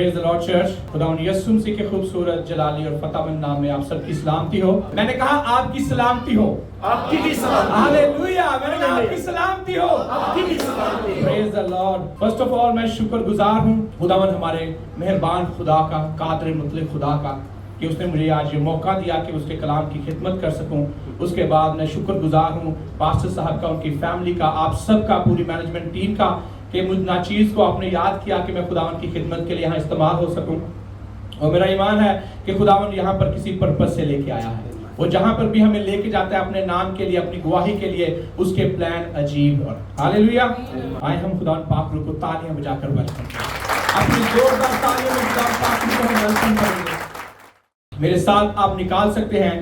Praise the Lord Church. खुदावंद यीशु मसीह के खूबसूरत जलाली और फतेहमंद नाम में आप सबकी सलामती हो। मैंने कहा आपकी सलामती हो। आपकी भी सलामती। हालेलुया। मैंने कहा आपकी सलामती हो। आपकी भी सलामती। Praise the Lord. First of all मैं शुक्रगुजार हूँ खुदावंद हमारे मेहरबान खुदा का, कादिर मुतलक खुदा का, कि उसने मुझे आज ये मौका दिया कि उसके कलाम की खिदमत कर सकूं। उसके बाद मैं शुक्रगुजार हूँ पास्टर साहब का, उनकी फैमिली का, आप सबका, पूरी मैनेजमेंट टीम का, कि मुझ नाचीज़ को आपने याद किया कि मैं खुदावंद की खिदमत के लिए यहाँ इस्तेमाल हो सकूं। और मेरा ईमान है कि खुदावंद यहाँ पर किसी पर्पस से लेके आया है। वो जहाँ पर भी हमें लेके जाता है अपने नाम के लिए, अपनी गवाही के लिए, उसके प्लान अजीब और हालेलुया। आए हम खुदावंद पाक रूह को तालियां बजाकर वेलकम करें। अपनी जोरदार तालियों में खुदावंद पाक रूह को वेलकम करेंगे। मेरे साथ आप निकाल सकते हैं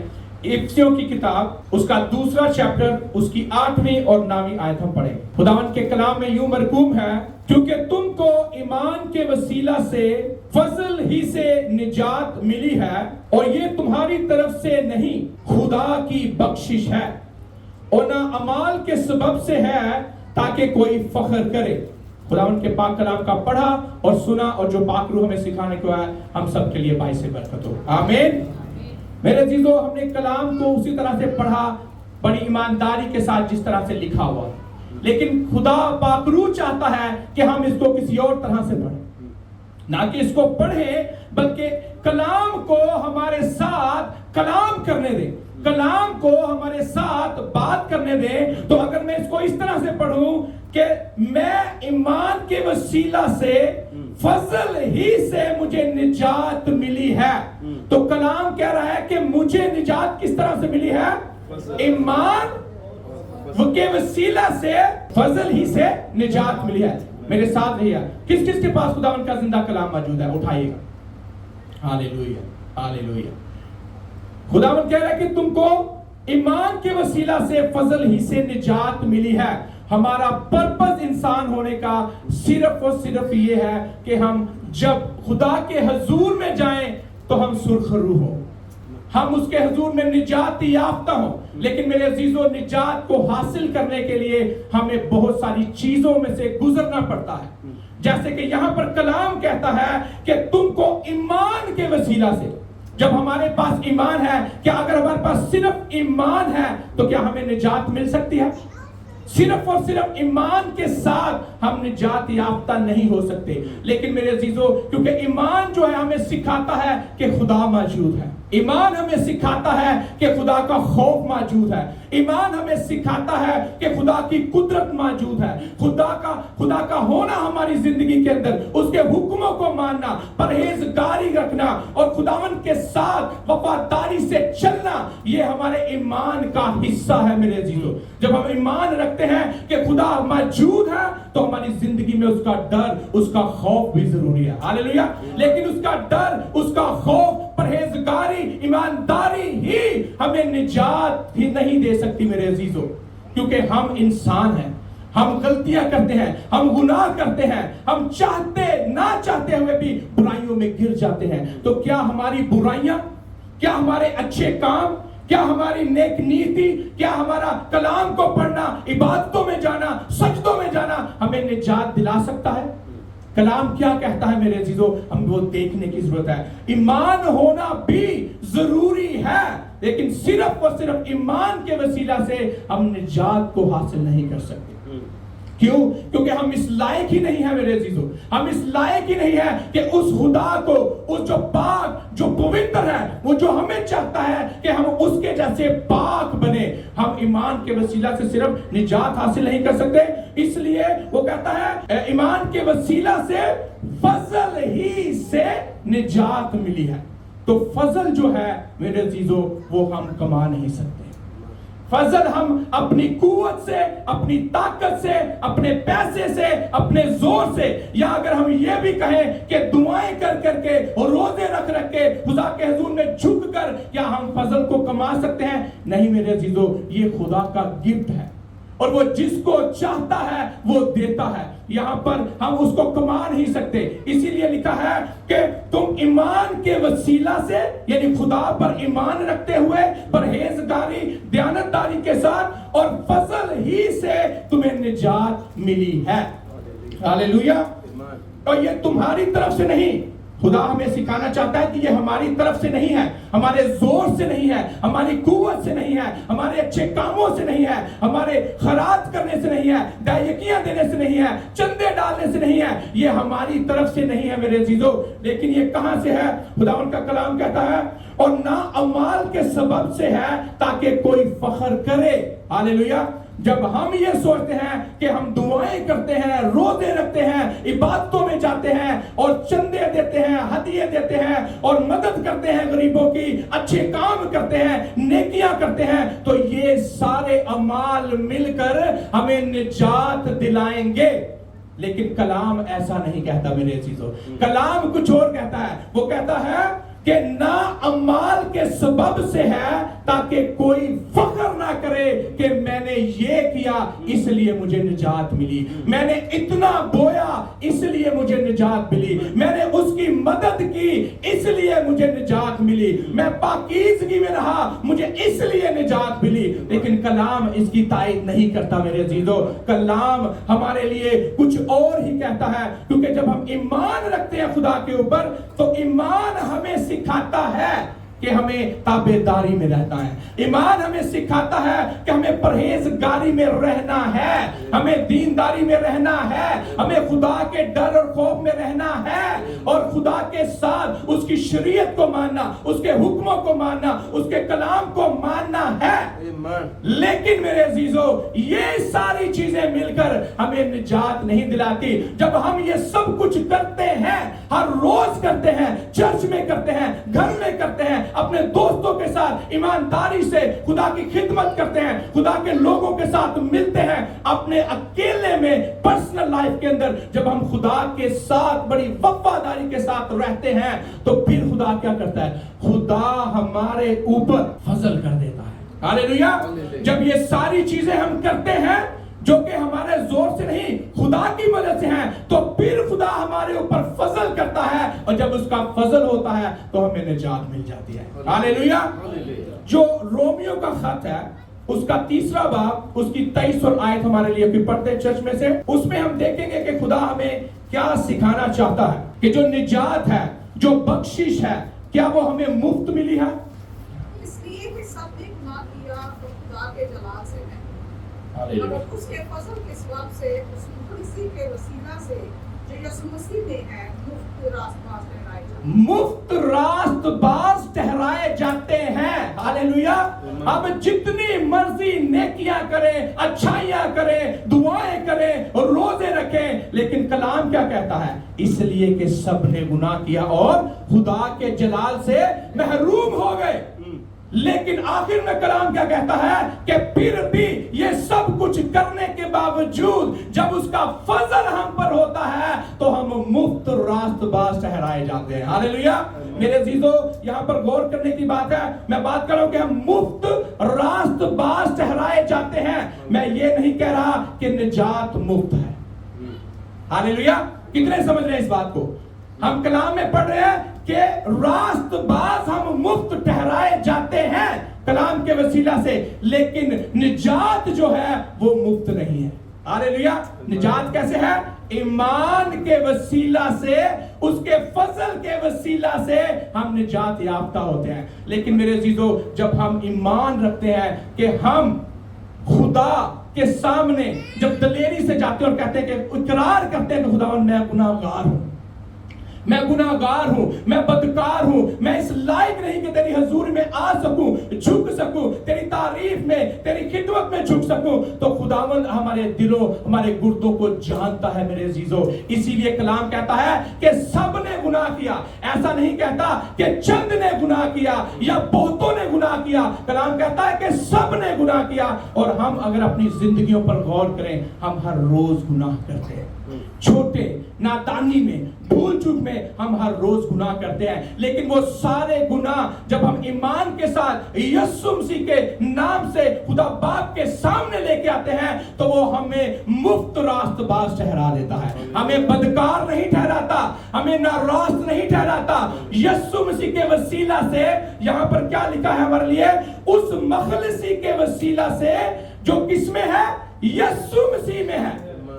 इफिसियों की किताब, उसका 2 चैप्टर, उसकी 8वीं और 9वीं आयत हम पढ़ें। खुदावंद के कलाम में यूं मरकूम है, क्योंकि तुमको ईमान के वसीला से फजल ही से निजात मिली है, और ये तुम्हारी तरफ से नहीं, खुदा की बख्शिश है, और ना अमाल के सबब से है, ताकि कोई फख्र करे। खुदावंद के पाक कलाम का पढ़ा और सुना, और जो पाक रूह हमें सिखाने को है, हम सब के लिए बाइस बरकत हो। आमीन। मेरे अजीजों, हमने कलाम को उसी तरह से पढ़ा, बड़ी ईमानदारी के साथ जिस तरह से लिखा हुआ, लेकिन खुदा पाक रूह चाहता है कि हम इसको किसी और तरह से पढ़ें, ना कि इसको पढ़ें, बल्कि कलाम को हमारे साथ कलाम करने दें, कलाम को हमारे साथ बात करने दें। तो अगर मैं इसको इस तरह से पढ़ूं कि मैं ईमान के वसीला से फजल ही से मुझे निजात मिली है, तो कलाम कह रहा है कि मुझे निजात किस तरह से मिली है? ईमान के वसीला से फजल ही से निजात मिली है। मेरे साथ रहिए, किस किस के पास खुदावंद का जिंदा कलाम मौजूद है? उठाइएगा। Hallelujah, hallelujah. खुदावंद कह रहा है कि तुमको ईमान के वसीला से फजल ही से निजात मिली है। हमारा पर्पस इंसान होने का सिर्फ और सिर्फ ये है कि हम जब खुदा के हजूर में जाएं तो हम सुरखरू हो, हम उसके हजूर में निजात याफ्ता हो। लेकिन मेरे अजीजों, निजात को हासिल करने के लिए हमें बहुत सारी चीजों में से गुजरना पड़ता है। जैसे कि यहाँ पर कलाम कहता है कि तुमको ईमान के वसीला से, जब हमारे पास ईमान है, क्या अगर हमारे पास सिर्फ ईमान है तो क्या हमें निजात मिल सकती है? सिर्फ और सिर्फ ईमान के साथ हम निजात याफ्ता नहीं हो सकते। लेकिन मेरे अजीजों, क्योंकि ईमान जो है हमें सिखाता है कि खुदा मौजूद है, ईमान हमें सिखाता है कि खुदा का खौफ मौजूद है, ईमान हमें सिखाता है कि खुदा की कुदरत मौजूद है, खुदा का होना हमारी जिंदगी के अंदर, उसके हुक्मों को मानना, परहेजगारी रखना और खुदावंद के साथ वफादारी से चलना, ये हमारे ईमान का हिस्सा है। मेरे अजीजों, जब हम ईमान रखते हैं कि खुदा मौजूद है, तो हमारी जिंदगी में उसका डर, उसका खौफ भी जरूरी है। हालेलुया। लेकिन उसका डर, उसका खौफ, परहेजगारी, ईमानदारी ही हमें निजात ही नहीं दे सकती मेरे अजीजों, क्योंकि हम इंसान हैं, हम गलतियां करते हैं, हम गुनाह करते हैं, हम चाहते ना चाहते हुए भी बुराइयों में गिर जाते हैं। तो क्या हमारी बुराइयां, क्या हमारे अच्छे काम, क्या हमारी नेक नीति, क्या हमारा कलाम को पढ़ना, इबादतों में जाना, सजदों में जाना हमें निजात दिला सकता है? कलाम क्या कहता है मेरे अजीजों, हम वो देखने की जरूरत है। ईमान होना भी जरूरी है, लेकिन सिर्फ और सिर्फ ईमान के वसीला से हम निजात को हासिल नहीं कर सकते। क्यों? क्योंकि हम इस लायक ही नहीं है मेरे अजीजों, हम इस लायक ही नहीं है कि उस खुदा को, उस जो पाक, जो पवित्र है, वो जो हमें चाहता है कि हम उसके जैसे पाक बने। हम ईमान के वसीला से सिर्फ निजात हासिल नहीं कर सकते, इसलिए वो कहता है ईमान के वसीला से फजल ही से निजात मिली है। तो फजल जो है मेरे अजीजों, वो हम कमा नहीं सकते। फजल हम अपनी कुव्वत से, अपनी ताकत से, अपने पैसे से, अपने जोर से, या अगर हम ये भी कहें कि दुआएं कर करके और रोजे रख रख के खुदा के हुजूर में झुक कर क्या हम फजल को कमा सकते हैं? नहीं मेरे अजीजों, ये खुदा का गिफ्ट है, और वो जिसको चाहता है वो देता है। यहाँ पर हम उसको कमा नहीं सकते, इसीलिए लिखा है कि तुम ईमान के वसीला से, यानी खुदा पर ईमान रखते हुए परहेजगारी, दयानतदारी के साथ और फजल ही से तुम्हें निजात मिली है। हालेलुया। और ये तुम्हारी तरफ से नहीं, خدا ہمیں سکھانا چاہتا ہے کہ یہ ہماری طرف سے نہیں ہے، ہمارے زور سے نہیں ہے، ہماری قوت سے نہیں ہے، ہمارے اچھے کاموں سے نہیں ہے، ہمارے خیرات کرنے سے نہیں ہے، دائیکیاں دینے سے نہیں ہے، چندے ڈالنے سے نہیں ہے، یہ ہماری طرف سے نہیں ہے میرے عزیزو، لیکن یہ کہاں سے ہے؟ خداوند کا کلام کہتا ہے اور نہ اعمال کے سبب سے ہے تاکہ کوئی فخر کرے۔ ہاللیلویا۔ جب ہم یہ سوچتے ہیں کہ ہم دعائیں کرتے ہیں، روزے رکھتے ہیں، عبادتوں میں جاتے ہیں اور چندے دیتے ہیں، ہدیے دیتے ہیں اور مدد کرتے ہیں غریبوں کی، اچھے کام کرتے ہیں، نیکیاں کرتے ہیں، تو یہ سارے اعمال مل کر ہمیں نجات دلائیں گے۔ لیکن کلام ایسا نہیں کہتا میرے عزیزو، کلام کچھ اور کہتا ہے۔ وہ کہتا ہے کہ نہ اعمال کے سبب سے ہے تاکہ کوئی فخر نہ کرے کہ میں نے یہ کیا اس لیے مجھے نجات ملی، میں نے اتنا بویا اس لیے مجھے نجات ملی، میں نے اس کی مدد کی اس لیے مجھے نجات ملی، میں پاکیزگی میں رہا مجھے اس لیے نجات ملی۔ لیکن کلام اس کی تائید نہیں کرتا میرے عزیزو، کلام ہمارے لیے کچھ اور ہی کہتا ہے، کیونکہ جب ہم ایمان رکھتے ہیں خدا کے اوپر تو ایمان ہمیں سکھاتا ہے کہ ہمیں تابعداری میں رہنا ہے، ایمان ہمیں سکھاتا ہے کہ ہمیں پرہیزگاری میں رہنا ہے، ہمیں دینداری میں رہنا ہے، ہمیں خدا کے ڈر اور خوف میں رہنا ہے اور خدا کے ساتھ اس کی شریعت کو ماننا، اس کے حکموں کو ماننا، اس کے کلام کو ماننا ہے۔ لیکن میرے عزیزو یہ ساری چیزیں مل کر ہمیں نجات نہیں دلاتی۔ جب ہم یہ سب کچھ کرتے ہیں، ہر روز کرتے ہیں، چرچ میں کرتے ہیں، گھر میں کرتے ہیں، اپنے دوستوں کے ساتھ ایمانداری سے خدا کی خدمت کرتے ہیں، خدا کے لوگوں کے ساتھ ملتے ہیں، اپنے اکیلے میں پرسنل لائف کے اندر جب ہم خدا کے ساتھ بڑی وفاداری کے ساتھ رہتے ہیں تو پھر خدا کیا کرتا ہے؟ خدا ہمارے اوپر فضل کر دیتا ہے۔ ہاللیلویا۔ جب یہ ساری چیزیں ہم کرتے ہیں جو کہ ہمارے زور سے نہیں خدا کی مدد سے ہیں تو پھر خدا ہمارے اوپر فضل کرتا ہے، اور جب اس کا فضل ہوتا ہے تو ہمیں نجات مل جاتی ہے۔ ہاللیلویا۔ جو رومیو کا خط ہے اس کا 3 باب اس کی 23 آیت ہمارے لیے بھی پڑھتے ہیں چرچ میں سے، اس میں ہم دیکھیں گے کہ خدا ہمیں کیا سکھانا چاہتا ہے کہ جو نجات ہے، جو بخشش ہے، کیا وہ ہمیں مفت ملی ہے؟ اس لیے کہ سب نے گناہ کیا تو خدا کے جلال سے ہے، مگر اس کے فضل کے سبب سے اس مسیح کے وسیلہ سے جو یسوع مسیح میں ہے مفت راست باز ٹھہرائے جاتے ہیں۔ ہاللیلویا۔ اب جتنی مرضی نیکیاں کریں، اچھائیاں کریں، دعائیں کریں اور روزے رکھیں، لیکن کلام کیا کہتا ہے؟ اس لیے کہ سب نے گناہ کیا اور خدا کے جلال سے محروم ہو گئے۔ لیکن آخر میں کلام کیا کہتا ہے کہ پھر بھی یہ سب کچھ کرنے کے باوجود جب اس کا فضل ہم پر ہوتا ہے تو ہم مفت راست باز ٹھہرائے جاتے ہیں۔ ہاللیلویا۔ میرے عزیزو یہاں پر غور کرنے کی بات ہے، میں بات کر رہا ہوں کہ ہم مفت راست باز ٹھہرائے جاتے ہیں، میں یہ نہیں کہہ رہا کہ نجات مفت ہے۔ ہاللیلویا۔ کتنے سمجھ رہے ہیں اس بات کو؟ ہم کلام میں پڑھ رہے ہیں کہ راست باز ہم مفت ٹھہرائے جاتے ہیں کلام کے وسیلہ سے، لیکن نجات جو ہے وہ مفت نہیں ہے۔ ہاللیلویا۔ نجات کیسے ہے؟ ایمان کے وسیلہ سے، اس کے فضل کے وسیلہ سے ہم نجات یافتہ ہوتے ہیں۔ لیکن میرے عزیزو جب ہم ایمان رکھتے ہیں کہ ہم خدا کے سامنے جب دلیری سے جاتے ہیں اور کہتے ہیں کہ اقرار کرتے ہیں کہ خداوند میں گناہگار ہوں، میں گناہگار ہوں، میں بدکار ہوں، میں اس لائق نہیں کہ تیری حضور میں آ سکوں، جھک سکوں، تیری تعریف میں، تیری خدمت میں جھک سکوں، تو خداوند ہمارے دلوں، ہمارے گردوں کو جانتا ہے میرے عزیزو۔ اسی لیے کلام کہتا ہے کہ سب نے گناہ کیا، ایسا نہیں کہتا کہ چند نے گناہ کیا یا بہتوں نے گناہ کیا، کلام کہتا ہے کہ سب نے گناہ کیا۔ اور ہم اگر اپنی زندگیوں پر غور کریں، ہم ہر روز گناہ کرتے ہیں، چھوٹے نادانی میں، بھول چوک میں ہم ہر روز گناہ کرتے ہیں، لیکن وہ سارے گناہ جب ہم ایمان کے ساتھ یسوع مسیح کے نام سے خدا باپ کے سامنے لے کے آتے ہیں تو وہ ہمیں مفت راست باز ٹھہرا دیتا ہے، ہمیں بدکار نہیں ٹھہراتا، ہمیں ناراست نہیں ٹھہراتا۔ یسوع مسیح کے وسیلہ سے، یہاں پر کیا لکھا ہے ہمارے لیے؟ اس مخلصی کے وسیلہ سے جو کس میں ہے؟ یسوع مسیح میں ہے۔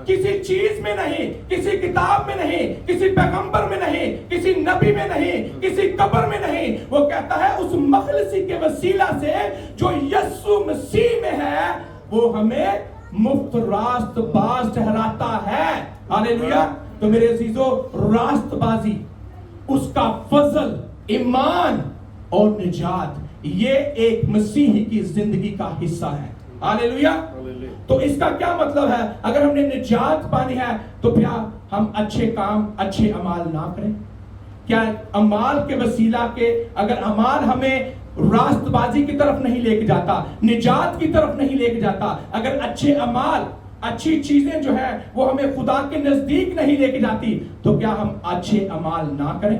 किसी चीज में नहीं, किसी किताब में नहीं, किसी पैगंबर में नहीं, किसी नबी में नहीं, किसी कब्र में नहीं। वो कहता है उस मखलसी के वसीला से जो यीशु मसीह में है, वो हमें मुफ्त रास्तबाज ठहराता है। हालेलुया। तो मेरे अजीजों, रास्तबाजी, उसका फजल, ईमान और निजात, ये एक मसीही की जिंदगी का हिस्सा है। हालेलुया। तो इसका क्या मतलब है? अगर हमने निजात पानी है तो क्या हम अच्छे काम, अच्छे अमाल ना करें? क्या अमाल के वसीला के, अगर अमाल हमें रास्तबाजी की तरफ नहीं लेके जाता, निजात की तरफ नहीं लेके जाता, अगर अच्छे अमाल, अच्छी चीजें जो है वो हमें खुदा के नजदीक नहीं लेके जाती, तो क्या हम अच्छे अमाल ना करें?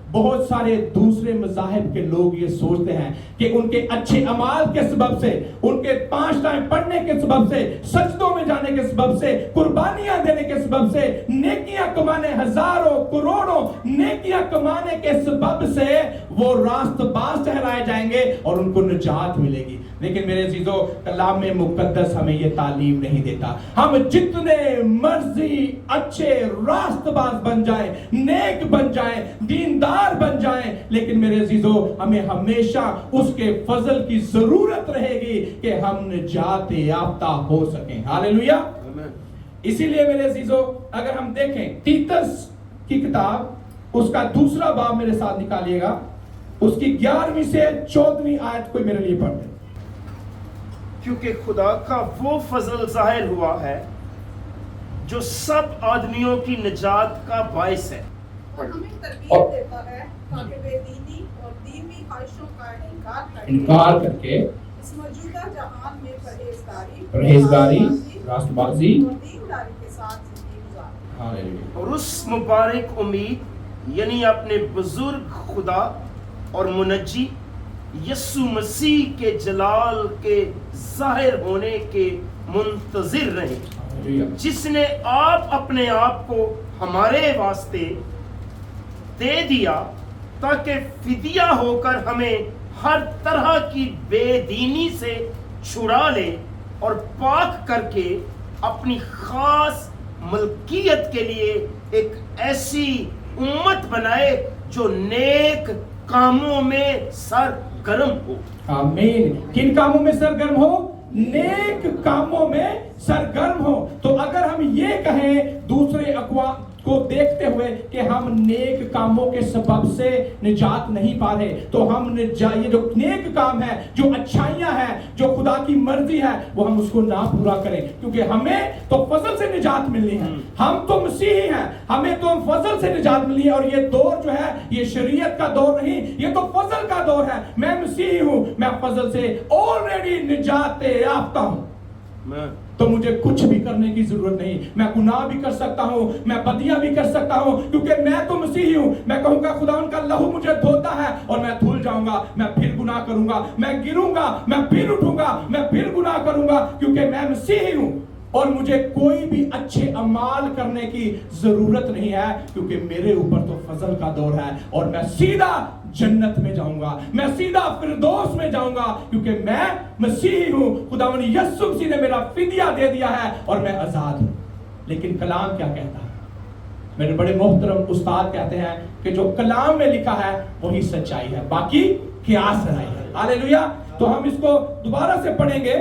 बहुत सारे दूसरे मज़ाहिब के लोग ये सोचते हैं कि उनके अच्छे अमाल के सबब से, उनके 5 टाइम पढ़ने के सबब से, सजदों में जाने के सबब से, कुर्बानियां देने के सबब से, नेकियां कमाने, हजारों करोड़ों नेकियां कमाने के सबब से वो रास्तबाज ठहराए जाएंगे और उनको निजात मिलेगी। लेकिन मेरे अजीजों, कलाम में मुकद्दस हमें ये तालीम नहीं देता। हम जितने मर्जी अच्छे रास्तबाज बन जाएं, नेक बन जाएं, दीनदार बन जाएं, लेकिन मेरे अजीजों, हमें हमेशा उसके फजल की जरूरत रहेगी कि हम निजात याफ्ता हो सकें। हालेलुया। इसीलिए मेरे अजीजों, अगर हम देखें तीतस की किताब, उसका 2 बाब मेरे साथ निकालिएगा, उसकी 11वीं से 14वीं आयत कोई मेरे लिए पढ़ दे। क्योंकि खुदा का वो फजल जाहिर हुआ है जो सब आदमियों की निजात का बाइस है और हमें तरबियत देता है ताकि बेदीनी और दीनी ख्वाहिशों का इनकार करके इस मौजूदा जहान में परहेजगारी, रास्तबाजी और दीनदारी के साथ जिंदगी गुजारें। हालेलुया। और उस मुबारक उम्मीद यानी अपने बुजुर्ग खुदा और मुनज्जी यीशु मसीह के जलाल के जाहिर होने के मुंतजिर रहे, जिसने आप अपने आप को हमारे वास्ते दे दिया ताकि फिदिया होकर हमें हर तरह की बेदीनी से छुड़ा ले और पाक करके अपनी खास मलकियत के लिए एक ऐसी उम्मत बनाए जो नेक कामों में सरगर्म हो। आमीन। किन कामों में सरगर्म हो? नेक कामों में सरगर्म हो। तो अगर हम ये कहें दूसरे अक़वाम को देखते हुए कि हम नेक कामों के सबब से निजात नहीं पा रहे, तो हम ये जो नेक काम है, जो अच्छाइयां हैं, जो खुदा की मर्जी है, वो हम उसको ना पूरा करें, क्योंकि हमें तो फजल से निजात मिलनी है। हम तो मसीही हैं, हमें तो फजल से निजात मिलनी है। और ये दौर जो है, ये शरीयत का दौर नहीं, ये तो फजल का दौर है। मैं मसीही हूं, मैं फजल से ऑलरेडी निजात याफ्ता हूं, तो मुझे कुछ भी करने की जरूरत नहीं। मैं गुनाह भी कर सकता हूं, मैं बदियां भी कर सकता हूं, क्योंकि मैं तो मसीही हूं। मैं कहूंगा खुदा उनका लहू मुझे धोता है और मैं धुल जाऊंगा, मैं फिर गुनाह करूंगा, मैं गिरूंगा, मैं फिर उठूंगा, मैं फिर गुनाह करूंगा, क्योंकि मैं मसीही हूं और मुझे कोई भी अच्छे अमाल करने की जरूरत नहीं है, क्योंकि मेरे ऊपर तो फजल का दौर है और मैं सीधा जन्नत में जाऊंगा, मैं सीधा फिरदौस में जाऊंगा, क्योंकि मैं मसीही हूं। खुदावंद यीशु मसीह ने मेरा फिदिया दे दिया है और मैं आजाद हूं। लेकिन कलाम क्या कहता है? मेरे बड़े मोहतरम उस्ताद कहते हैं कि जो कलाम में लिखा है वही सच्चाई है, बाकी क़ियास है। हालेलुया। तो हम इसको दोबारा से पढ़ेंगे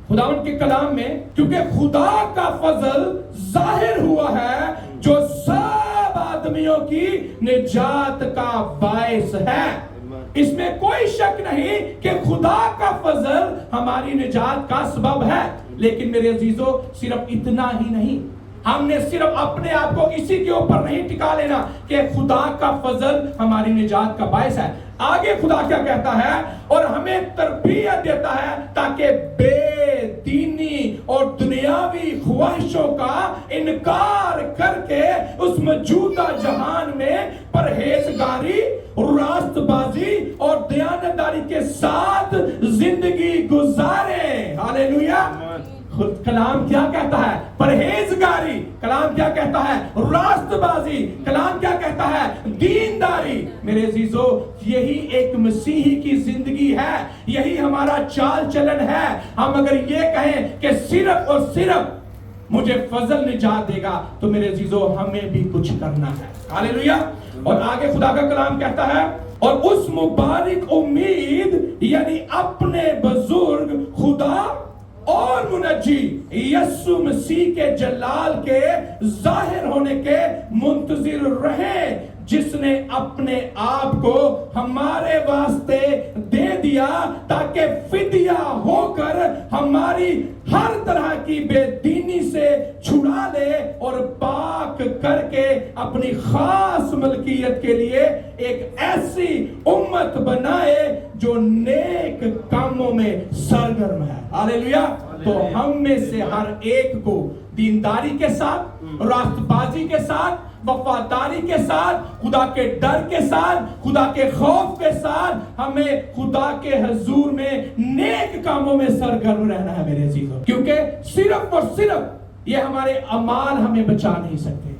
खुदावंद के कलाम में, क्योंकि खुदा का फजल जाहिर हुआ है जो सब आदमियों की निजात का बायस है। इसमें कोई शक नहीं कि खुदा का फजल हमारी निजात का सबब है। लेकिन मेरे अजीजों, सिर्फ इतना ही नहीं, हमने सिर्फ अपने आप को इसी के ऊपर नहीं टिका लेना कि खुदा का फजल हमारी निजात का बायस है। आगे खुदा क्या कहता है? और हमें तरबियत देता है ताकि बेदीनी और दुनियावी ख्वाहिशों का इनकार करके उस मौजूदा जहान में परहेजगारी, रास्तबाजी और दयानतदारी के साथ जिंदगी गुजारे। हालेलुया। कलाम क्या कहता है? परहेजगारी। कलाम क्या कहता है? रास्तबाजी। कलाम क्या कहता है? दीनदारी। मेरे अजीजों, यही एक मसीही की जिंदगी है, यही हमारा चाल चलन है। हम अगर ये कहें कि सिर्फ और सिर्फ مجھے فضل نجات دے گا، تو میرے عزیزو ہمیں بھی کچھ کرنا ہے. ہاللیلویا. اور آگے خدا کا کلام کہتا ہے اور اس مبارک امید یعنی اپنے بزرگ خدا اور منجی یسوع مسیح کے جلال کے ظاہر ہونے کے منتظر رہے، جس نے اپنے آپ کو ہمارے واسطے دے دیا تاکہ فدیہ ہو کر ہماری ہر طرح کی بے دینی سے چھڑا لے اور پاک کر کے اپنی خاص ملکیت کے لیے ایک ایسی امت بنائے جو نیک کاموں میں سرگرم ہے. ہاللیلویا. تو ہم میں سے ہر ایک کو دینداری کے ساتھ، راست بازی کے ساتھ، وفاداری کے ساتھ، خدا کے ڈر کے ساتھ، خدا کے خوف کے ساتھ ہمیں خدا کے حضور میں نیک کاموں میں سرگرم رہنا ہے میرے عزیزوں. کیونکہ صرف اور صرف یہ ہمارے اعمال ہمیں بچا نہیں سکتے،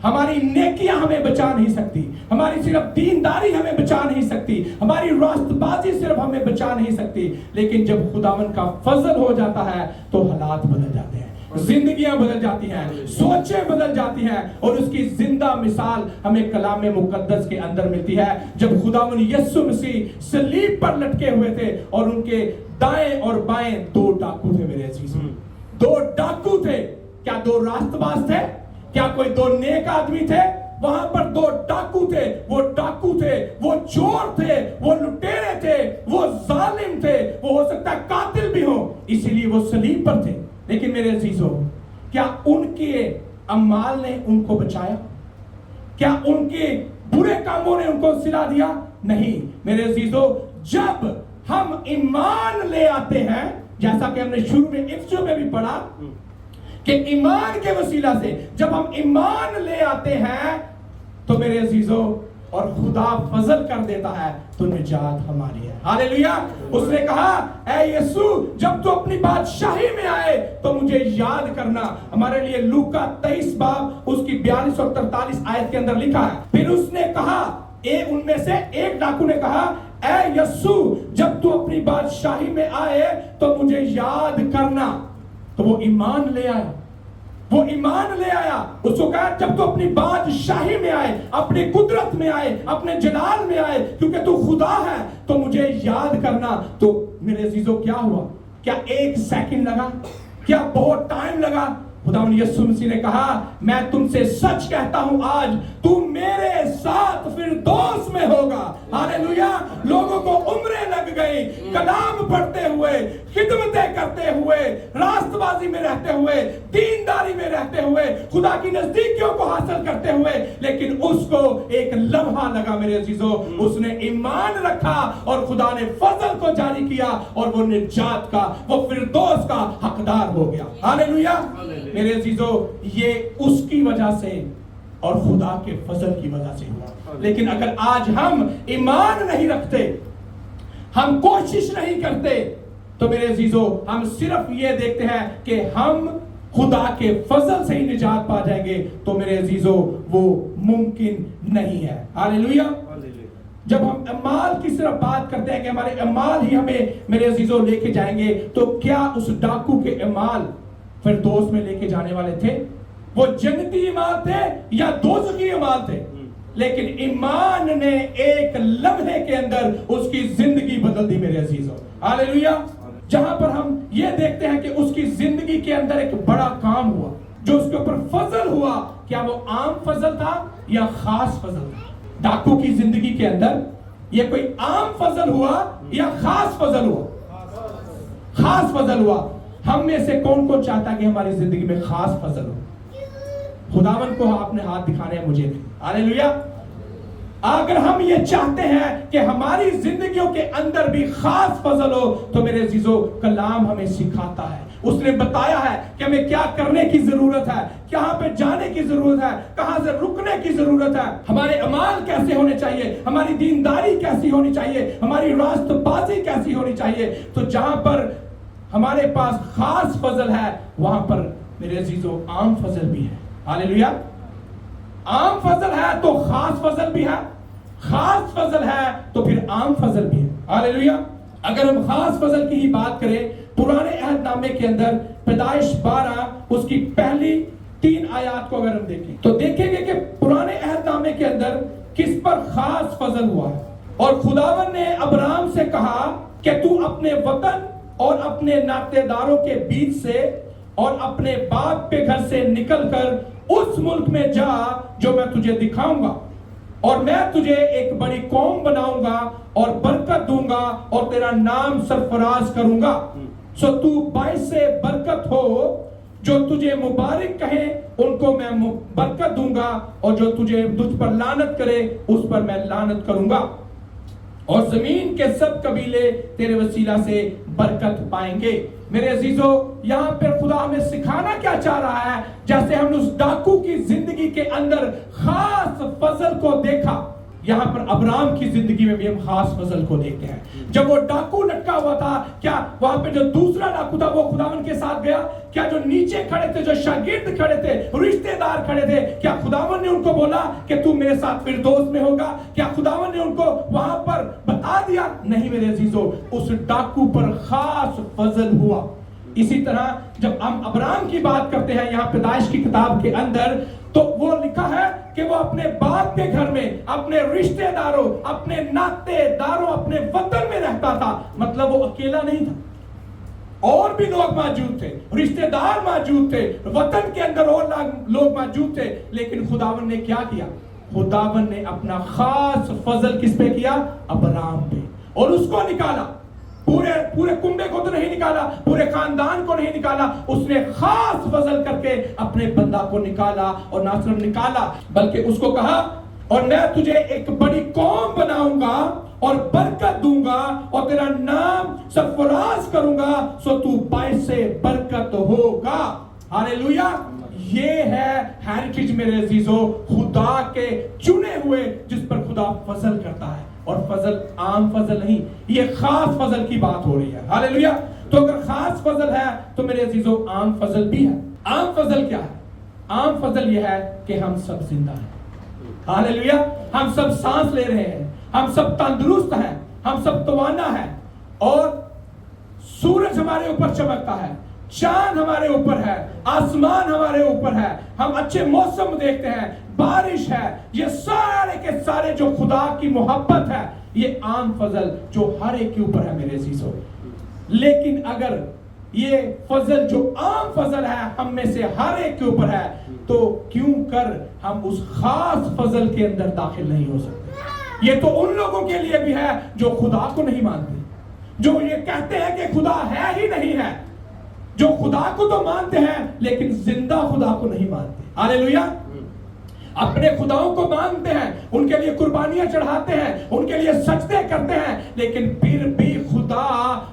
ہماری نیکیاں ہمیں بچا نہیں سکتی، ہماری صرف دینداری ہمیں بچا نہیں سکتی، ہماری راست بازی صرف ہمیں بچا نہیں سکتی. لیکن جب خداوند کا فضل ہو جاتا ہے تو حالات بدل جاتے ہیں، زندگیاں بدل جاتی ہیں، سوچیں بدل جاتی ہیں. اور اس کی زندہ مثال ہمیں کلام مقدس کے اندر ملتی ہے. جب خداوند یسوع مسیح صلیب پر لٹکے ہوئے تھے اور ان کے دائیں اور بائیں دو ڈاکو تھے میرے عزیز، دو ڈاکو تھے. کیا دو راست باز تھے؟ کیا کوئی دو نیک آدمی تھے؟ وہاں پر دو ڈاکو تھے. وہ ڈاکو تھے، وہ چور تھے، وہ لٹیرے تھے، وہ ظالم تھے، وہ ہو سکتا ہے قاتل بھی ہوں، اسی لیے وہ صلیب پر تھے. لیکن میرے عزیزوں، کیا ان کے اعمال نے ان کو بچایا؟ کیا ان کے برے کاموں نے ان کو صلہ دیا؟ نہیں میرے عزیزوں. جب ہم ایمان لے آتے ہیں، جیسا کہ ہم نے شروع میں افسو میں بھی پڑھا کہ ایمان کے وسیلہ سے جب ہم ایمان لے آتے ہیں تو میرے عزیزوں اور خدا فضل کر دیتا ہے تو نجات ہماری ہے. ہاللیلویا. اس نے کہا اے یسوع جب تو اپنی بادشاہی میں آئے تو مجھے یاد کرنا. ہمارے لیے لوکا 23 باب اس کی 42 اور 43 آیت کے اندر لکھا ہے. پھر اس نے کہا ان میں سے ایک ڈاکو نے کہا اے یسوع جب تو اپنی بادشاہی میں آئے تو مجھے یاد کرنا. تو وہ ایمان لے آیا، وہ ایمان لے آیا. اس کو کہا جب تو اپنی بادشاہی میں آئے، اپنی قدرت میں آئے، اپنے جلال میں آئے، کیونکہ تو خدا ہے تو مجھے یاد کرنا. تو میرے عزیزوں کیا ہوا؟ کیا ایک سیکنڈ لگا؟ کیا بہت ٹائم لگا؟ خداوند یسوع مسیح نے کہا میں تم سے سچ کہتا ہوں آج تو میرے ساتھ فردوس میں ہوگا. ہاللیلویا. لوگوں کو عمریں لگ گئی کلام پڑھتے ہوئے، خدمتیں کرتے ہوئے، راست بازی میں رہتے ہوئے، دینداری میں رہتے ہوئے، خدا کی نزدیکیوں کو حاصل کرتے ہوئے. لیکن اس کو ایک لمحہ لگا میرے عزیزوں، اس نے ایمان رکھا اور خدا نے فضل کو جاری کیا اور وہ نجات کا، وہ فردوس کا حقدار ہو گیا. ہاللیلویا. میرے عزیزوں یہ اس کی وجہ سے اور خدا کے فضل کی وجہ سے ہوا. لیکن اگر آج ہم ایمان نہیں رکھتے، ہم کوشش نہیں کرتے، تو میرے عزیزوں ہم صرف یہ دیکھتے ہیں کہ ہم خدا کے فضل سے ہی نجات پا جائیں گے، تو میرے عزیزوں وہ ممکن نہیں ہے. ہاللیلویا. جب ہم اعمال کی صرف بات کرتے ہیں کہ ہمارے اعمال ہی ہمیں میرے عزیزوں لے کے جائیں گے، تو کیا اس ڈاکو کے اعمال فردوس میں لے کے جانے والے تھے؟ وہ جنتی ایمان تھے یا دوزخی ایمان تھے؟ لیکن ایمان نے ایک لمحے کے اندر اس کی زندگی بدل دی میرے عزیزوں. ہاللیلویا. جہاں پر ہم یہ دیکھتے ہیں کہ اس کی زندگی کے اندر ایک بڑا کام ہوا جو اس کے اوپر فضل ہوا. کیا وہ عام فضل تھا یا خاص فضل تھا؟ ڈاکو کی زندگی کے اندر یہ کوئی عام فضل ہوا یا خاص فضل ہوا؟ خاص فضل ہوا. ہم میں سے کون کون چاہتا ہے کہ ہماری زندگی میں خاص فضل ہو؟ خداوند کو آپ نے ہاتھ دکھانے ہیں مجھے بھی. ہاللیلویا. اگر ہم یہ چاہتے ہیں کہ ہماری زندگیوں کے اندر بھی خاص فضل ہو تو میرے عزیزوں کلام ہمیں سکھاتا ہے. اس نے بتایا ہے کہ ہمیں کیا کرنے کی ضرورت ہے، کہاں پہ جانے کی ضرورت ہے، کہاں سے رکنے کی ضرورت ہے، ہمارے اعمال کیسے ہونے چاہیے، ہماری دینداری کیسی ہونی چاہیے، ہماری راست بازی کیسی ہونی چاہیے. تو جہاں پر ہمارے پاس خاص فضل ہے وہاں پر میرے عزیزوں عام فضل بھی ہے. ہاللیلویا. عام فضل ہے تو خاص فضل بھی ہے، خاص فضل ہے تو پھر عام فضل بھی ہے. ہاللیلویا. اگر ہم خاص فضل کی ہی بات کریں पुराने अहद नामे के अंदर पैदाइश 12 उसकी पहली 3 आयत को अगर हम देखें तो देखेंगे कि पुराने अहद नामे के अंदर किस पर खास फजल हुआ है। और खुदावन ने अब्राहम से कहा कि तू अपने वतन और अपने नातेदारों के बीच से और अपने बाप के घर से निकलकर उस मुल्क में जा जो मैं तुझे दिखाऊंगा, और मैं तुझे एक बड़ी कौम बनाऊंगा और बरकत दूंगा और तेरा नाम सरफराज करूंगा। सो तू बाइस से बरकत हो, जो तुझे मुबारक कहे उनको मैं बरकत दूंगा, और जो तुझ पर लानत करे उस पर मैं लानत करूंगा, और जमीन के सब कबीले तेरे वसीला से बरकत पाएंगे। मेरे अजीजों, यहाँ पर खुदा हमें सिखाना क्या चाह रहा है? जैसे हमने उस डाकू की जिंदगी के अंदर खास फजल को देखा, यहाँ पर अब्राहम की जिंदगी में भी हम खास फजल को देखते हैं। जब वो डाकू लटका हुआ था, क्या वहां पे जो दूसरा डाकू था वो खुदावन के साथ गया? क्या जो नीचे खड़े थे, जो शागिर्द खड़े थे, रिश्तेदार खड़े थे, क्या खुदावन ने उनको बोला कि तू मेरे साथ फिरदौस में होगा? क्या खुदावन ने उनको वहां पर बता दिया? नहीं मेरे अजीजों, उस डाकू पर खास फजल हुआ। इसी तरह जब हम अब्राहम की बात करते हैं यहाँ पैदाइश की किताब के अंदर, तो वो लिखा है कि वो अपने बाप के घर में, अपने रिश्तेदारों, अपने नातेदारों, अपने वतन में रहता था। मतलब वो अकेला नहीं था, और भी लोग मौजूद थे, रिश्तेदार मौजूद थे, वतन के अंदर और लोग मौजूद थे। लेकिन खुदावन ने क्या किया? खुदावन ने अपना खास फजल किस पे किया? अब्राहम पे, और उसको निकाला। पूरे कुंबे को तो नहीं निकाला, पूरे खानदान को नहीं निकाला, उसने खास फजल करके अपने बंदा को निकाला। और ना सिर्फ निकाला बल्कि उसको कहा, और मैं तुझे एक बड़ी कौम बनाऊंगा और बरकत दूंगा और तेरा नाम सरफराज करूंगा, सो तू बाइस से बरकत होगा। हालेलुया। ये है हेरिटेज मेरे अजीजों, खुदा के चुने हुए जिस पर खुदा फजल करता है। और फजल आम फजल नहीं, ये खास फजल की बात हो रही है। हालेलुया। तो अगर खास फजल है तो मेरे अजीजों आम फजल भी है। आम फजल क्या है? आम फजल ये है कि हम सब जिंदा हैं। हालेलुया। हम सब सांस ले रहे हैं, हम सब तंदुरुस्त हैं, हम सब तवाना हैं, और सूरज हमारे ऊपर चमकता है, चांद हमारे ऊपर है, आसमान हमारे ऊपर है, हम अच्छे मौसम देखते हैं, बारिश है। ये सारे के सारे जो खुदा की मोहब्बत है, ये आम फजल जो हर एक के ऊपर है मेरे अजीजों। लेकिन अगर ये फजल जो आम फजल है हम में से हर एक के ऊपर है, तो क्यों कर हम उस खास फजल के अंदर दाखिल नहीं हो सकते? ये तो उन लोगों के लिए भी है जो खुदा को नहीं मानते, जो ये कहते हैं कि खुदा है ही नहीं है, जो खुदा को तो मानते हैं लेकिन जिंदा खुदा को नहीं मानते। हालेलुया। अपने खुदाओं को मानते हैं, उनके लिए कुर्बानियां चढ़ाते हैं, उनके लिए सजदे करते हैं, लेकिन फिर भी खुदा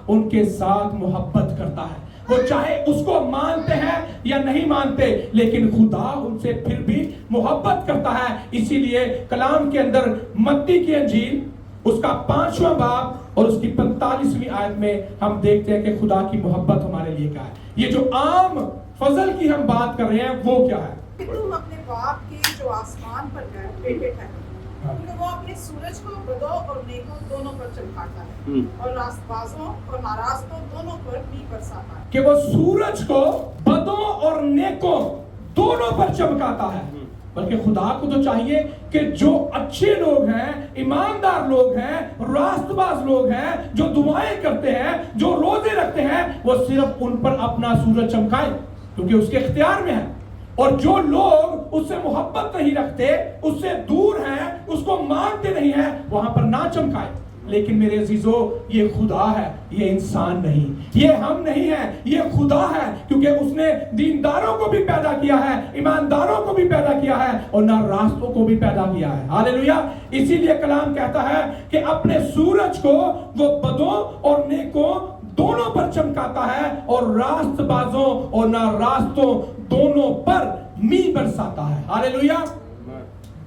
उनके साथ मोहब्बत करता है। वो चाहे उसको मानते हैं या नहीं मानते, लेकिन खुदा उनसे फिर भी मोहब्बत करता है। इसीलिए कलाम के अंदर मत्ती की अंजील उसका 5वां बाब और उसकी 45वीं आयत में हम देखते हैं कि खुदा की मोहब्बत हमारे लिए क्या है। ये जो आम फजल की हम बात कर रहे हैं वो क्या है? तुम अपने बाप के जो आसमान पर है बेटे ठहरो, क्योंकि वो अपने सूरज को बदों और नेकों दोनों पर चमकाता है, और रास्तबाजों और नाराजों दोनों पर भी बरसाता है। कि वो सूरज को बदों और नेकों दोनों पर चमकाता है। बल्कि खुदा को तो चाहिए कि जो अच्छे लोग हैं, ईमानदार लोग हैं, रास्तबाज लोग हैं, जो दुआएं करते हैं, जो रोजे रखते हैं, वो सिर्फ उन पर अपना सूरज चमकाए, क्योंकि उसके इख्तियार में है। और जो लोग उससे मोहब्बत नहीं रखते, उससे दूर हैं, उसको मानते नहीं हैं, वहां पर ना चमकाए। लेकिन मेरे अजीजों, ये खुदा है, ये इंसान नहीं, ये हम नहीं है, ये खुदा है, क्योंकि उसने दीनदारों को भी पैदा किया है, ईमानदारों को भी पैदा किया है, और ना रास्तों को भी पैदा किया है। हालेलुया। इसीलिए कलाम कहता है कि अपने सूरज को वो बदों और नेकों दोनों पर चमकाता है, और रास्तबाजों और ना रास्तों दोनों पर मी बरसाता है। हालेलुया।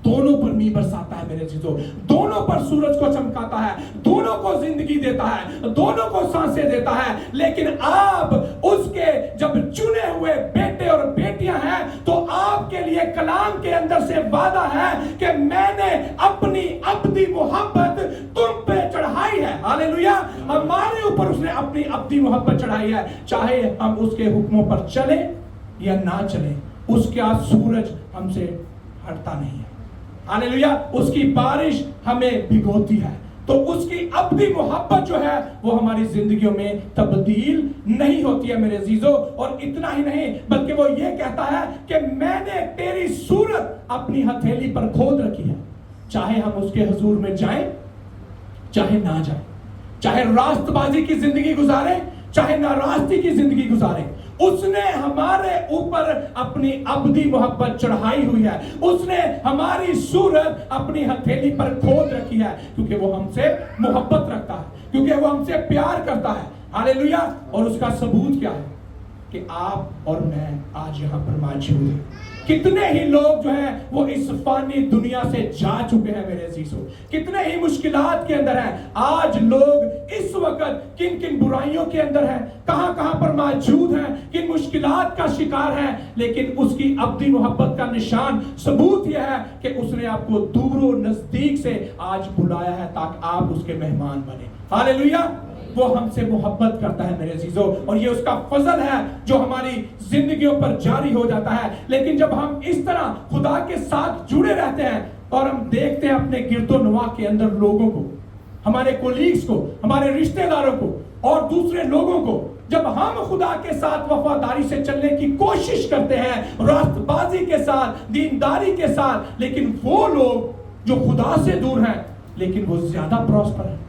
दोनों पर मी बरसाता है मेरे चीजों, दोनों पर सूरज को चमकाता है, दोनों को जिंदगी देता है, दोनों को सांसें देता है। लेकिन आप उसके जब चुने हुए बेटे और बेटियां हैं, तो आपके लिए कलाम के अंदर से वादा है कि मैंने अपनी अबदी मोहब्बत तुम पे चढ़ाई है। हालेलुया। हमारे ऊपर उसने अपनी अब्दी मोहब्बत चढ़ाई है, चाहे हम उसके हुक्मों पर चले या ना चले, उसका सूरज हमसे हटता नहीं है। हालेलुया। उसकी बारिश हमें भिगोती है, तो उसकी अब्दी मोहब्बत जो है वो हमारी जिंदगियों में तब्दील नहीं होती है मेरे अजीजों। और इतना ही नहीं, बल्कि वो ये कहता है कि मैंने तेरी सूरत अपनी हथेली पर खोद रखी है। चाहे हम उसके हुजूर में जाएं चाहे ना जाएं, चाहे रास्तबाजी की जिंदगी गुजारें चाहे नाराजगी की जिंदगी गुजारें, उसने हमारे ऊपर अपनी अब्दी मोहब्बत चढ़ाई हुई है। उसने हमारी सूरत अपनी हथेली पर खोद रखी है, क्योंकि वो हमसे मोहब्बत रखता है, क्योंकि वो हमसे प्यार करता है। हालेलुया। और उसका सबूत क्या है कि आप और मैं आज यहाँ पर मौजूद हैं। कितने ही लोग जो हैं वो इस फानी दुनिया से जा चुके हैं मेरे अजीजों, कितने ही मुश्किलात के अंदर हैं। आज लोग इस वक्त किन किन बुराइयों के अंदर हैं, कहां कहां पर मौजूद हैं, किन मुश्किलात का शिकार हैं, लेकिन उसकी अब्दी मोहब्बत का निशान सबूत यह है कि उसने आपको दूर नजदीक से आज बुलाया है ताकि आप उसके मेहमान बने। हालेलुया। वो हमसे मोहब्बत करता है मेरे अजीजों, और ये उसका फजल है जो हमारी जिंदगियों पर जारी हो जाता है। लेकिन जब हम इस तरह खुदा के साथ जुड़े रहते हैं और हम देखते हैं अपने गिरदोनवा के अंदर लोगों को, हमारे कोलीग्स को, हमारे रिश्तेदारों को और दूसरे लोगों को, जब हम खुदा के साथ वफादारी से चलने की कोशिश करते हैं, रास्तबाजी के साथ, दीनदारी के साथ, लेकिन वो लोग जो खुदा से दूर हैं लेकिन वो ज्यादा प्रॉस्पर हैं,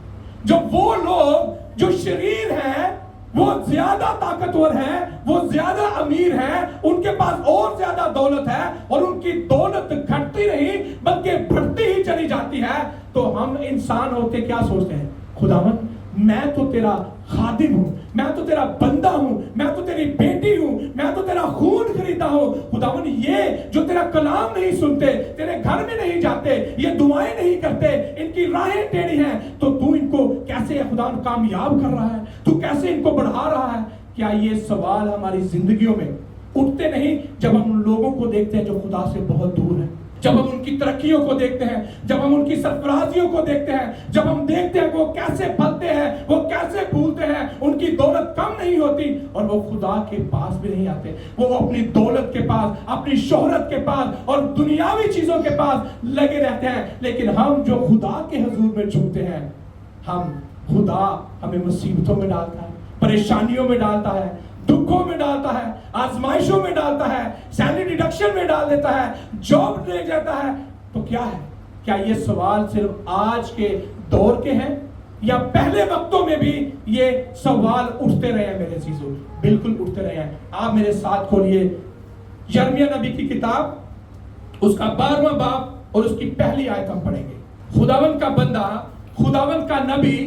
जो वो लोग जो शरीर हैं वो ज्यादा ताकतवर हैं, वो ज्यादा अमीर हैं, उनके पास और ज्यादा दौलत है और उनकी दौलत घटती नहीं बल्कि बढ़ती ही चली जाती है, तो हम इंसान होते क्या सोचते हैं, खुदावंद मैं तो तेरा खादिम हूं, मैं तो तेरा बंदा हूं, मैं तो तेरी बेटी हूं, मैं तो तेरा खून खरीदा हूं। खुदावन ये जो तेरा कलाम नहीं सुनते, तेरे घर में नहीं जाते, ये दुआएं नहीं करते, इनकी राहें टेढ़ी हैं, तो तू इनको कैसे खुदावन कामयाब कर रहा है, तू कैसे इनको बढ़ा रहा है। क्या ये सवाल हमारी जिंदगियों में उठते नहीं जब हम उन लोगों को देखते हैं जो खुदा से बहुत दूर हैं, जब हम उनकी तरक्कियों को देखते हैं, जब हम उनकी सरफराजियों को देखते हैं, जब हम देखते हैं वो कैसे फलते हैं, वो कैसे फूलते हैं, उनकी दौलत कम नहीं होती और वो खुदा के पास भी नहीं आते, वो अपनी दौलत के पास, अपनी शोहरत के पास और दुनियावी चीजों के पास लगे रहते हैं। लेकिन हम जो खुदा के हुजूर में झुकते हैं, हम खुदा हमें मुसीबतों में डालता है, परेशानियों में डालता है, दुखों में डालता है, आजमाइशों में डालता है, सैलरी डिडक्शन में डाल देता है, जॉब ले जाता है। तो क्या है, क्या ये सवाल सिर्फ आज के दौर के हैं या पहले वक्तों में भी ये सवाल उठते रहे हैं मेरे चीजों? बिल्कुल उठते रहे हैं। आप मेरे साथ खोलिए यिर्मयाह नबी की किताब, उसका 12वां बाब और उसकी पहली आयत हम पढ़ेंगे। खुदावंद का बंदा, खुदावंद का नबी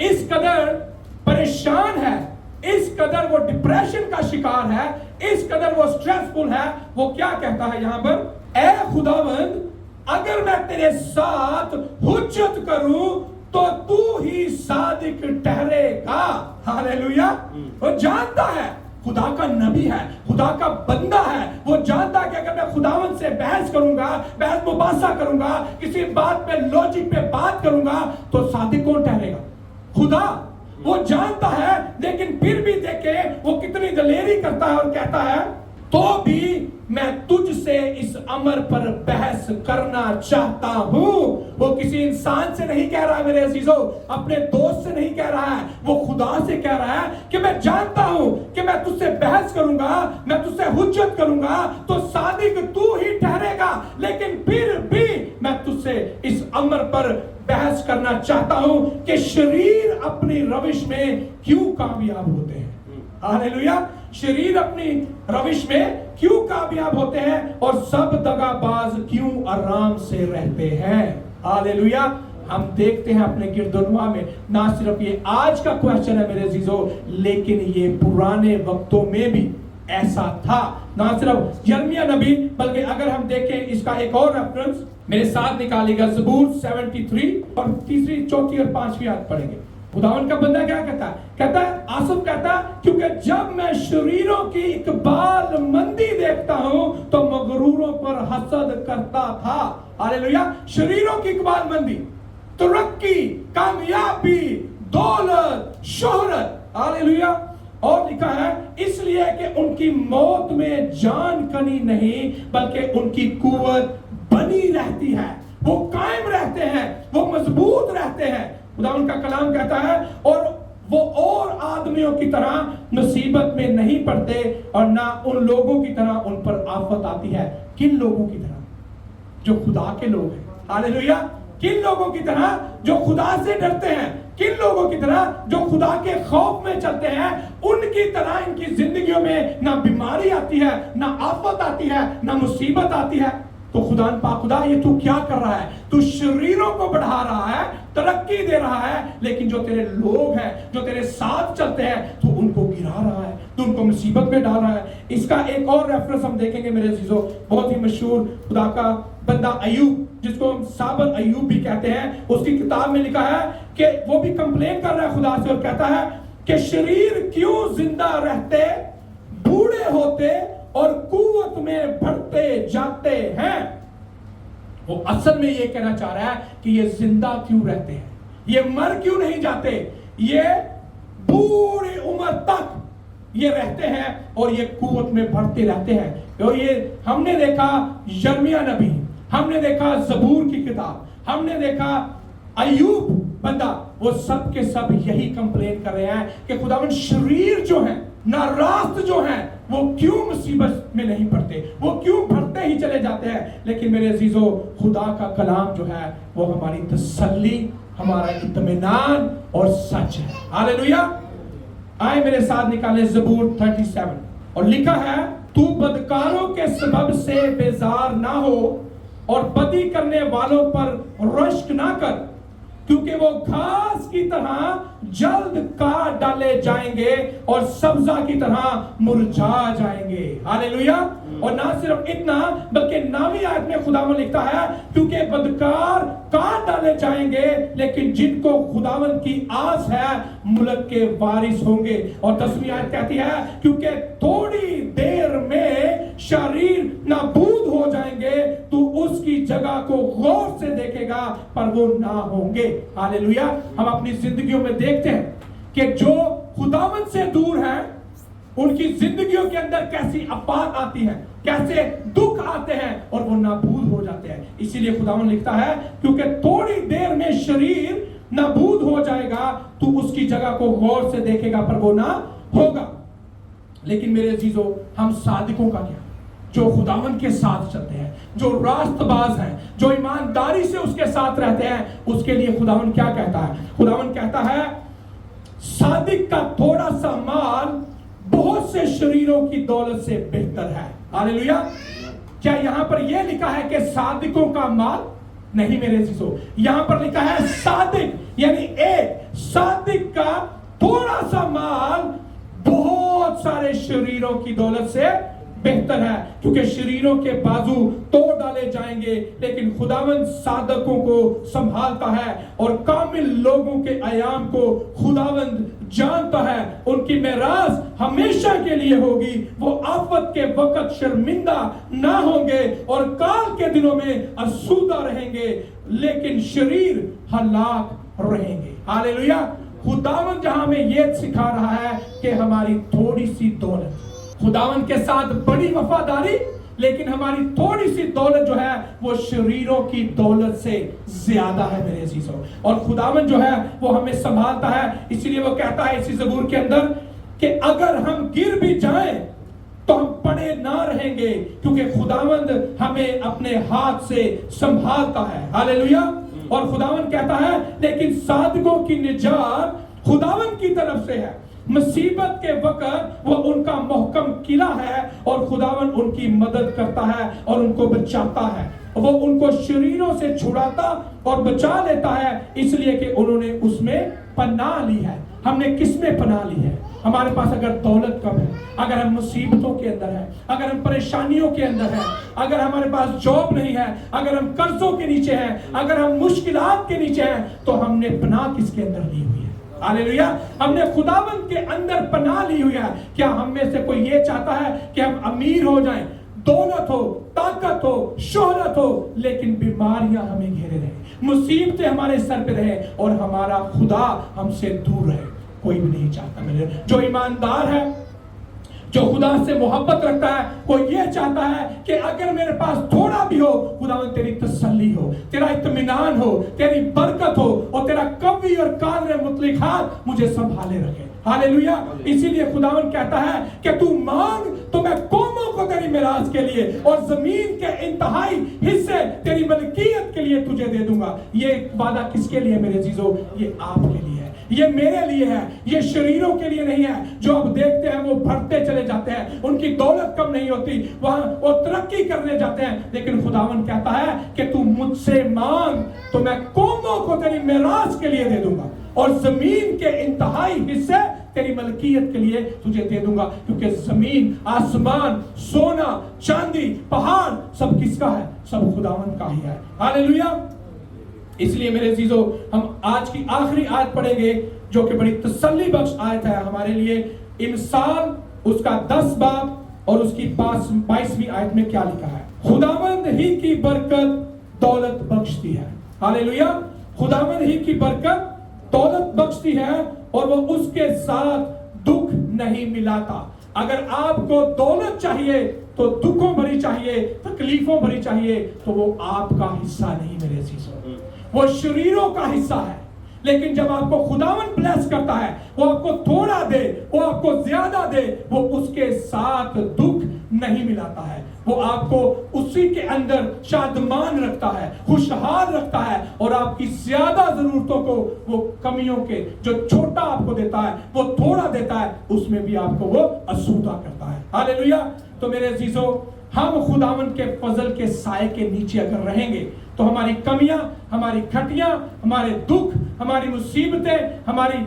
इस कदर परेशान है, इस कदर वो डिप्रेशन का शिकार है, इस कदर वो स्ट्रेसफुल है। वो क्या कहता है यहां पर, ऐ खुदावंद अगर मैं तेरे साथ हुज्जत करूं तो तू ही सादिक ठहरेगा। हालेलुया। वो जानता है, खुदा का नबी है, खुदा का बंदा है, वो जानता है कि अगर मैं खुदावंद से बहस करूंगा, बहस मुबासा करूंगा, किसी बात पे लॉजिक पे बात करूंगा, तो सादिक कौन ठहरेगा? खुदा। वो जानता है, लेकिन फिर भी देखे वो कितनी दलेरी करता है और कहता है तो भी मैं तुझसे इस अमर पर बहस करना चाहता हूं। वो किसी इंसान से नहीं कह रहा है मेरे अजीजों, अपने दोस्त से नहीं कह रहा है, वो खुदा से कह रहा है कि मैं जानता हूं कि मैं तुझसे बहस करूंगा, मैं तुझसे हुज्जत करूंगा तो सादिक तू ही ठहरेगा, लेकिन फिर भी मैं तुझसे इस अमर पर बहस करना चाहता हूं कि शरीर अपनी रविश में क्यों कामयाब होते हैं। हालेलुया। शरीर अपनी रविश में क्यों कामयाब होते हैं और सब दगाबाज क्यों आराम से रहते हैं। हालेलुया। हम देखते हैं अपने गिरदोनवा में, ना सिर्फ ये आज का क्वेश्चन है मेरे अजीजों, लेकिन ये पुराने वक्तों में भी ऐसा था। ना सिर्फ यिर्मयाह नबी, बल्कि अगर हम देखें इसका एक और रेफरेंस मेरे साथ निकालेगा, ज़बूर 73 और तीसरी, चौथी और पांचवी आयत पढ़ेंगे। खुदावंद का बंदा क्या कहता है? कहता है, आसफ कहता है, क्योंकि जब मैं शरीरों की इकबाल मंदी देखता हूं तो मगरूरों पर हसद करता था। हालेलुया। शरीरों की इकबाल मंदी, तरक्की, कामयाबी, दौलत, शोहरत। हालेलुया। और लिखा है इसलिए कि उनकी मौत में जान कनी नहीं बल्कि उनकी कुव्वत बनी रहती है, वो कायम रहते हैं, वो मजबूत रहते हैं। खुदा उनका कलाम कहता है और वो और आदमियों की तरह मुसीबत में नहीं पड़ते और ना उन लोगों की तरह उन पर आफत आती है। किन लोगों की तरह? जो खुदा के लोग हैं। हालेलुया। किन लोगों की तरह? जो खुदा से डरते हैं। किन लोगों की तरह? जो खुदा के खौफ में चलते हैं। उनकी तरह इनकी जिंदगियों में ना बीमारी आती है, ना आफत आती है, ना मुसीबत आती है। तो खुदा ये तू क्या कर रहा है? तू शरीरों को बढ़ा रहा है, तरक्की दे रहा है, लेकिन जो तेरे लोग हैं, जो तेरे साथ चलते हैं, तू उनको गिरा रहा है, तू उनको मुसीबत में डाल रहा है। इसका एक और रेफरेंस हम देखेंगे मेरे अजीजों, बहुत ही मशहूर खुदा का बंदा अय्यूब, जिसको हम साबर अय्यूब भी कहते हैं, उसकी किताब में लिखा है कि वो भी कंप्लेन कर रहा है खुदा से और कहता है कि शरीर क्यों जिंदा रहते, बूढ़े होते और कुव्वत में बढ़ते जाते हैं। वो असल में ये कहना चाह रहा है कि ये जिंदा क्यों रहते हैं, ये मर क्यों नहीं जाते, ये बूढ़ी उम्र तक ये रहते हैं और ये कुव्वत में बढ़ते रहते हैं। और ये हमने देखा यिर्मयाह नबी, हमने देखा ज़बूर की किताब, हमने देखा अय्यूब बंदा, वो सब के सब यही कंप्लेन कर रहे हैं कि खुदावंद शरीर जो है, नारास्त जो है, वो क्यों मुसीबत में नहीं पड़ते, वो क्यों बढ़ते ही चले जाते हैं। लेकिन मेरे अजीजों, खुदा का कलाम जो है वो हमारी तसल्ली, हमारा इत्मीनान और सच है। हालेलुया। आए मेरे साथ निकाले ज़बूर 37 और लिखा है तू बदकारों के सबब से बेजार ना हो और बदी करने वालों पर रश्क ना कर, क्योंकि वो घास की तरह जल्द काट डाले जाएंगे और सब्जा की तरह मुरझा जाएंगे। हालेलुया। और ना सिर्फ इतना बल्कि 9वीं आयत में खुदावन लिखता है क्योंकि बदकार काट डाले जाएंगे लेकिन जिनको खुदावन की आस है मुल्क के वारिस होंगे। और 10वीं आयत कहती है क्योंकि थोड़ी देर में शरीर नाबूद हो जाएंगे, तू उसकी जगह को गौर से देखेगा पर वो ना होंगे। हालेलुया। हम अपनी जिंदगियों में देखते हैं कि जो खुदावन से दूर हैं उनकी जिंदगियों के अंदर कैसी आफत आती है, कैसे दुख आते हैं और वो नाबूद हो जाते हैं। इसीलिए खुदावन लिखता है क्योंकि थोड़ी देर में शरीर नाबूद हो जाएगा, तू उसकी जगह को गौर से देखेगा पर वो ना होगा। लेकिन मेरे अजीजों, हम सादिकों का क्या, जो खुदावन के साथ चलते हैं, जो रास्तबाज हैं, जो ईमानदारी से उसके साथ रहते हैं, उसके लिए खुदावन क्या कहता है? खुदावन कहता है सादिक का थोड़ा सा माल बहुत से शरीरों की दौलत से बेहतर है। हालेलुया। क्या यहां पर यह लिखा है कि सादिकों का माल? नहीं मेरे अजीजों, यहां पर लिखा है सादिक, यानी एक सादिक का थोड़ा सा माल बहुत सारे शरीरों की दौलत से बेहतर है, क्योंकि शरीरों के बाजू तोड़ डाले जाएंगे लेकिन खुदावंद सादकों को संभालता है और कामिल लोगों के आयाम को खुदावंद जानता है। उनकी मेराज हमेशा के लिए होगी, वो आफत के वक्त शर्मिंदा ना होंगे और काल के दिनों में आसूदा रहेंगे लेकिन शरीर हलाक रहेंगे। हालेलुया। खुदावंद जहां में ये सिखा रहा है कि हमारी थोड़ी सी दौलत, खुदावन के साथ बड़ी वफादारी, लेकिन हमारी थोड़ी सी दौलत जो है वो शरीरों की दौलत से ज्यादा है मेरे अजीजों। और खुदावन जो है वो हमें संभालता है। इसीलिए वो कहता है इसी ज़बूर के अंदर कि अगर हम गिर भी जाएं तो हम पड़े ना रहेंगे, क्योंकि खुदावंद हमें अपने हाथ से संभालता है। हालेलुया। और खुदावन कहता है लेकिन सादिकों की निजात खुदावन की तरफ से है। मुसीबत के वक्त वो उनका महकम किला है और खुदावन उनकी मदद करता है और उनको बचाता है। वो उनको शरीरों से छुड़ाता और बचा लेता है, इसलिए कि उन्होंने उसमें पनाह ली है। हमने किस में पनाह ली है? हमारे पास अगर दौलत कम है, अगर हम मुसीबतों के अंदर है, अगर हम परेशानियों के अंदर है, अगर हमारे पास जॉब नहीं है, अगर हम कर्जों के नीचे हैं, अगर हम मुश्किलात के नीचे हैं, तो हमने पनाह किसके अंदर ली हुई है? हालेलुया। हमने खुदावंद के अंदर पनाह ली हुई है। क्या हम में से कोई ये चाहता है कि हम अमीर हो जाएं, दौलत हो, ताकत हो, शोहरत हो, लेकिन बीमारियां हमें घेरे रहे, मुसीबतें हमारे सर पे रहे और हमारा खुदा हमसे दूर रहे, कोई भी नहीं चाहता। मेरे जो ईमानदार है, जो खुदा से मोहब्बत रखता है, वो ये चाहता है कि अगर मेरे पास थोड़ा भी हो, खुदावंद तेरी तसल्ली हो, तेरा इत्मीनान हो, तेरी बरकत हो और तेरा कवी और कादर मुतलक हाथ मुझे संभाले रखे। हालेलुया। इसीलिए खुदावंद कहता है कि तू मांग तो मैं कौमों को तेरी मिरास के लिए और जमीन के इंतहाई हिस्से तेरी मलकियत के लिए तुझे दे दूंगा। ये वादा किसके लिए मेरे अजीजों? ये आपके लिए है, ये मेरे लिए है, ये शरीरों के लिए नहीं है। जो अब देखते हैं वो बढ़ते चले जाते हैं, उनकी दौलत कम नहीं होती, वहां वो तरक्की करने जाते हैं, लेकिन खुदावन कहता है कि तू मुझसे मांग तो मैं कौमों को तेरी मिरास के लिए दे दूंगा और जमीन के इंतहाई हिस्से तेरी मलकियत के लिए तुझे दे दूंगा। क्योंकि जमीन, आसमान, सोना, चांदी, पहाड़ सब किसका है? सब खुदावन का ही है। हालेलुया। इसलिए मेरे अजीजों, हम आज की आखिरी आयत पढ़ेंगे जो कि बड़ी तसल्ली बख्श आयत है हमारे लिए। इमसाल उसका 10 बाब और उसकी 22वीं आयत में क्या लिखा है? खुदावंद ही की बरकत दौलत बख्शती है। हालेलुया। खुदावंद ही की बरकत दौलत बख्शती है और वो उसके साथ दुख नहीं मिलाता। अगर आपको दौलत चाहिए तो दुखों भरी चाहिए, तकलीफों भरी चाहिए, तो वो आपका हिस्सा नहीं मेरे अजीजों, वो शरीरों का हिस्सा है। लेकिन जब आपको खुदावन ब्लेस करता है, वो आपको थोड़ा दे, वो आपको ज्यादा दे, वो उसके साथ दुख नहीं मिलाता है। वो आपको उसी के अंदर शादमान रखता है, खुशहाल रखता है और आपकी ज्यादा जरूरतों को वो कमियों के जो छोटा आपको देता है, वो थोड़ा देता है, उसमें भी आपको वो असूदा करता है। हालेलुया। तो मेरे अजीजों, हम खुदावन के फजल के साए के नीचे अगर रहेंगे तो हमारी कमियां, हमारी खटियां, हमारे दुख, हमारी मुसीबतें, हमारी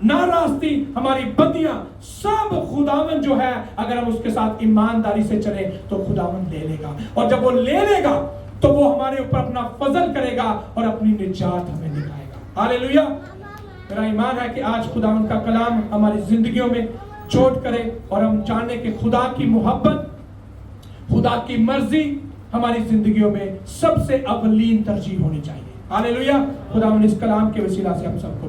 नाराजगी, हमारी बदियां, सब खुदावन जो है, अगर हम उसके साथ ईमानदारी से चले तो खुदावन ले लेगा। और जब वो ले लेगा तो वो हमारे ऊपर अपना फजल करेगा और अपनी निजात हमें दिखाएगा। हालेलुया। मेरा ईमान है कि आज खुदावन का कलाम हमारी जिंदगियों में चोट करे और हम जाने कि खुदा की मोहब्बत, खुदा की मर्जी हमारी जिंदगियों में सबसे अवलीन तरजीह होनी चाहिए। हालेलुया। खुदावन इस कलाम के वसीला से हम सबको